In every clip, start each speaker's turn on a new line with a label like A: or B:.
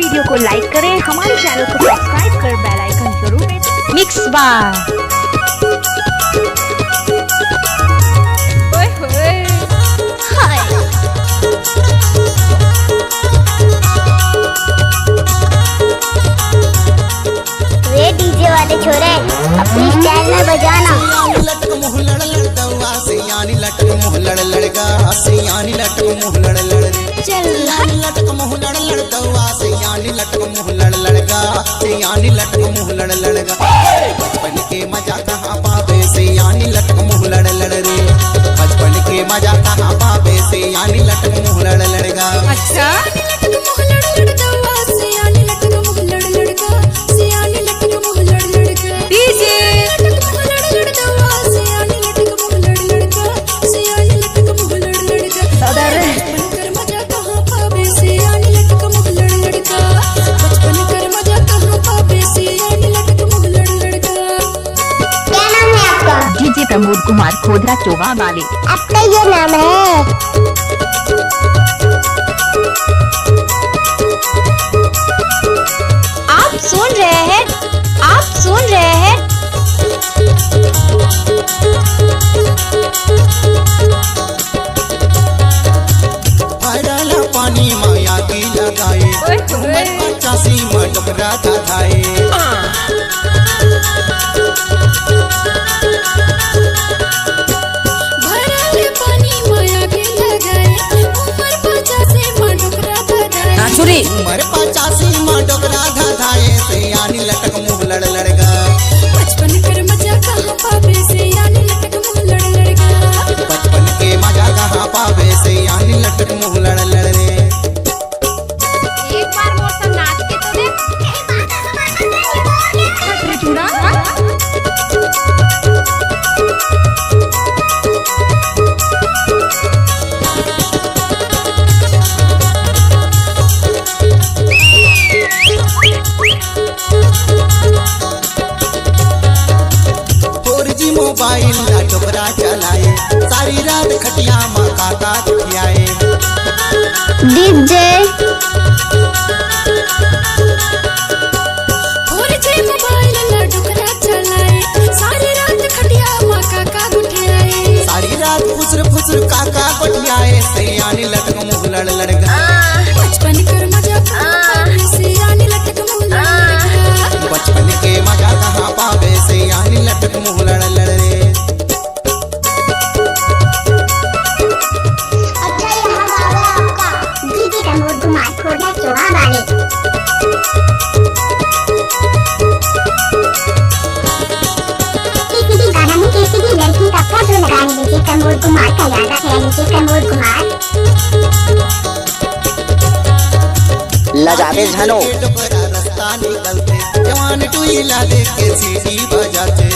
A: Video को like करें, हमारे चैनल को सब्सक्राइब कर बेल आइकन जरूर दबाएं। मिक्स बार
B: डीजे वाले छोरे अपनी स्टाइल में बजाना।
C: लटक मुँह लड़ लड़दवा सियानी लटक मुँह लड़ लड़गा सियानी लटक मुँह लड़ लड़ चल लटक मुँह लड़ लड़दवा सियानी लटक मुँह लड़ लड़गा सियानी लटक मुँह लड़ लड़गा। बचपन के मजा कहाँ पावे सियानी लटक मुँह लड़ लड़ रे, बचपन के मजा कहाँ पावे सियानी लटक मुँह लड़ लड़गा।
A: अच्छा प्रमोद कुमार खोदरा चोवा वाले
B: आपका ये नाम है। आप सुन रहे हैं
C: भरला पानी माया की लगाए पचासी मटकरा थाए। उमर 85 माँ डोकरा धाधाए सियानी लटक मुँह लड़ लड़गा।
D: बचपन कर मजा कहाँ पावे सियानी लटक मुँह लड़ लड़गा।
C: बचपन के मजा कहाँ पावे सियानी लटक मुँह लड़ लड़ रे।
B: एक बार मौसम नाच के तो देख।
C: मोबाइल ला डोकरा चलाए सारी रात खटिया माँ काका दुखियाए।
B: डीजे
D: मोबाइल ला डोकरा चलाए सारी रात खटिया माँ काका गुठियाए।
C: सारी रात फुसर काका गुठियाए सियानी लटक मुँह लड़ लड़गा।
D: बचपन कर मजा पावे सियानी लटक मुँह लड़ लड़गा।
C: बचपन के मजा कहाँ पावे सियानी लटक मुँह लड़ लड़ रे।
B: प्रमोद कुमार खोदरा चोवा वाले किसी गाना में किसी भी लड़की का फोटो लगाने लीजिए प्रमोद कुमार का याद रखे लीजिए प्रमोद कुमार
C: लजाते झनो रास्ता निकलते जवान टुईला लेके सीटी बजाते।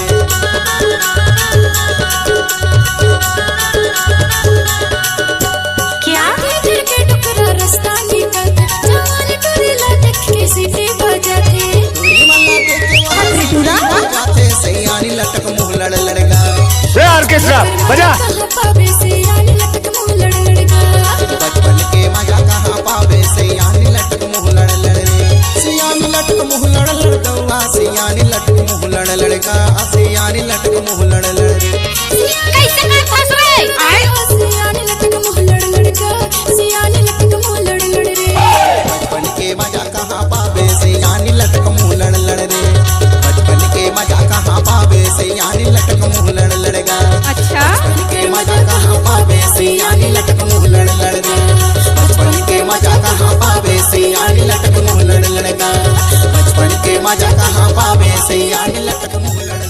D: क्या के टुकड़ा रास्ता निकलते जवान टुईला देख के सीटी बजाते।
C: बजाते सियानी लटक मुँह लड़ लड़गा।
E: ऑर्केस्ट्रा बजा।
D: पावे सियानी लटक मुँह लड़ लड़गा।
C: बचपन के मजा कहाँ पावे सियानी लटक मुँह लड़ लड़ रे। सियानी लटक मुँह लड़ लड़गा सियानी लटक मुँह लड़ लड़गा सियानी लटक मुँह लड़ लड़ रे।
D: कैसे मैं फंस गई सियानी लटक मुँह लड़ लड़गा सियानी लटक मुँह लड़ लड़ रे।
C: बचपन के मजा कहाँ पावे सियानी लटक मुँह लड़ लड़ रे। बचपन के मजा कहाँ पावे सियानी लटक मुँह लड़ लड़गा।
A: अच्छा
C: बचपन के मजा कहाँ पावे सियानी लटक मुँह लड़ लड़ रे। बचपन के मजा कहाँ पावे सियानी लटक मुँह लड़ लड़गा। बचपन के मजा कहाँ पावे सियानी लटक मुँह लड़